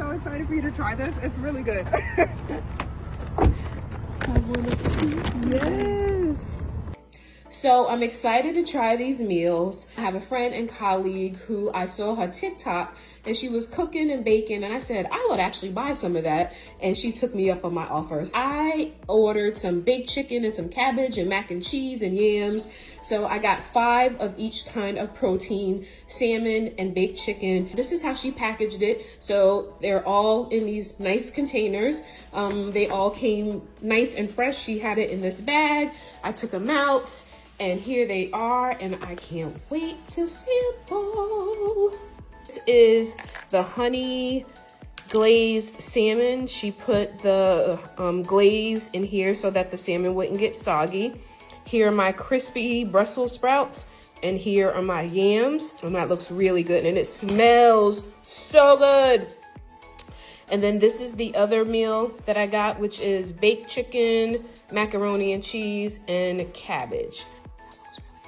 so excited for you to try this. It's really good. I want to see. Yes. So I'm excited to try these meals. I have a friend and colleague who I saw her TikTok and she was cooking and baking, and I said I would actually buy some of that, and she took me up on my offers. I ordered some baked chicken and some cabbage and mac and cheese and yams. So I got 5 of each kind of protein, salmon and baked chicken. This is how she packaged it. So they're all in these nice containers. They all came nice and fresh. She had it in this bag. I took them out and here they are, and I can't wait to sample. This is the honey glazed salmon. She put the glaze in here so that the salmon wouldn't get soggy. Here are my crispy Brussels sprouts, and here are my yams. And that looks really good, and it smells so good. And then this is the other meal that I got, which is baked chicken, macaroni and cheese, and cabbage. That looks really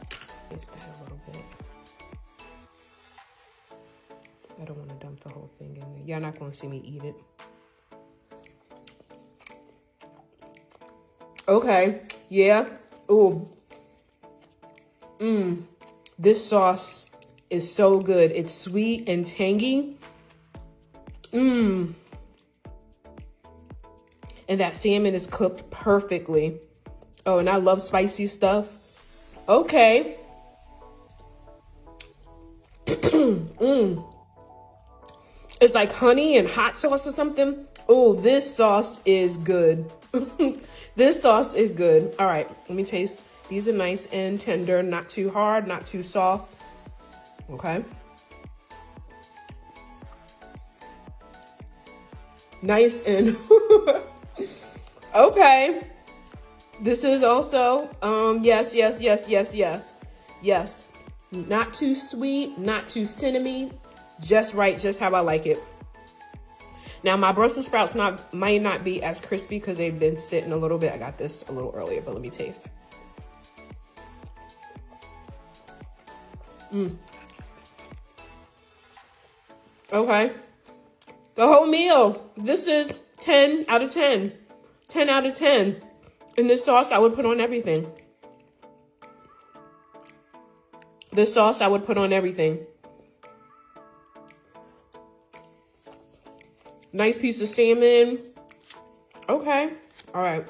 good. Taste that a little bit. I don't want to dump the whole thing in there. Y'all not gonna see me eat it. Okay, yeah. Ooh. This sauce is so good. It's sweet and tangy. And that salmon is cooked perfectly. Oh, and I love spicy stuff. Okay. It's like honey and hot sauce or something. Oh, this sauce is good. This sauce is good. All right, let me taste. These are nice and tender, not too hard, not too soft. Okay. Nice and okay. This is also yes. Not too sweet, not too cinnamony, just right, just how I like it. Now my Brussels sprouts might not be as crispy because they've been sitting a little bit. I got this a little earlier, but let me taste. Okay. The whole meal. This is 10 out of 10. 10 out of 10. And this sauce I would put on everything. This sauce I would put on everything. Nice piece of salmon. Okay. All right.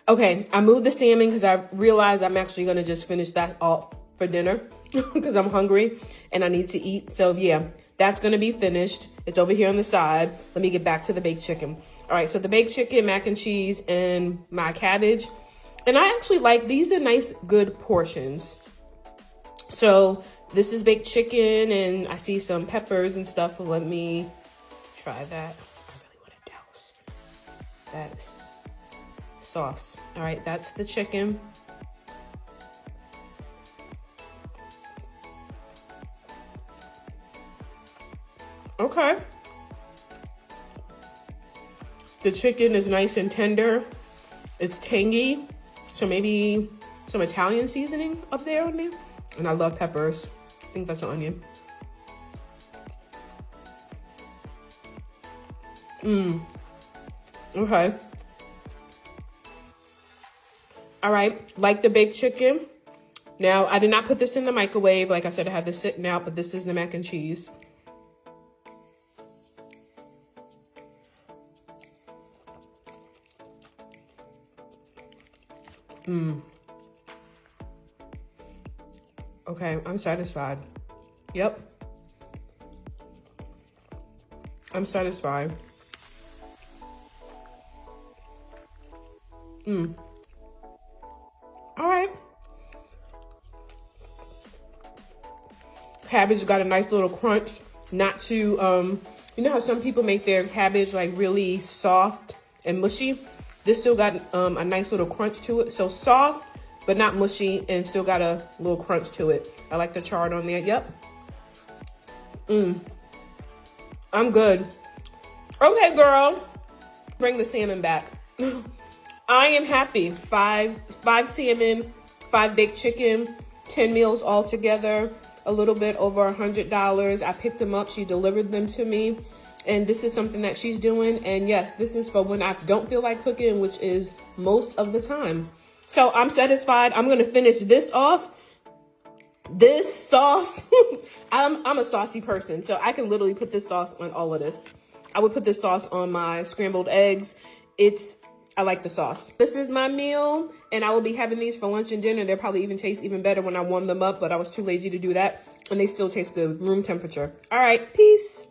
Okay. I moved the salmon because I realized I'm actually going to just finish that off for dinner because I'm hungry and I need to eat. So yeah, that's going to be finished. It's over here on the side. Let me get back to the baked chicken. All right. So the baked chicken, mac and cheese, and my cabbage. And I actually like, these are nice, good portions. So this is baked chicken, and I see some peppers and stuff. Let me try that. I really want to douse that sauce. All right, that's the chicken. Okay. The chicken is nice and tender. It's tangy. So maybe some Italian seasoning up there on there. And I love peppers. I think that's an onion. Okay. All right, like the baked chicken. Now, I did not put this in the microwave. Like I said, I had this sitting out, but this is the mac and cheese. Okay, I'm satisfied. Yep. I'm satisfied. All right. Cabbage got a nice little crunch. Not too, you know how some people make their cabbage like really soft and mushy? This still got a nice little crunch to it. So soft, but not mushy, and still got a little crunch to it. I like the chard on there. Yep. I'm good. Okay, girl. Bring the salmon back. I am happy. Five salmon, 5 baked chicken, 10 meals all together. a little bit over $100. I picked them up, she delivered them to me, and this is something that she's doing. And yes, this is for when I don't feel like cooking, which is most of the time. So I'm satisfied. I'm gonna finish this off. This sauce, I'm a saucy person, so I can literally put this sauce on all of this. I would put this sauce on my scrambled eggs. I like the sauce. This is my meal, and I will be having these for lunch and dinner. They'll probably even taste even better when I warm them up, but I was too lazy to do that, and they still taste good, room temperature. All right, peace.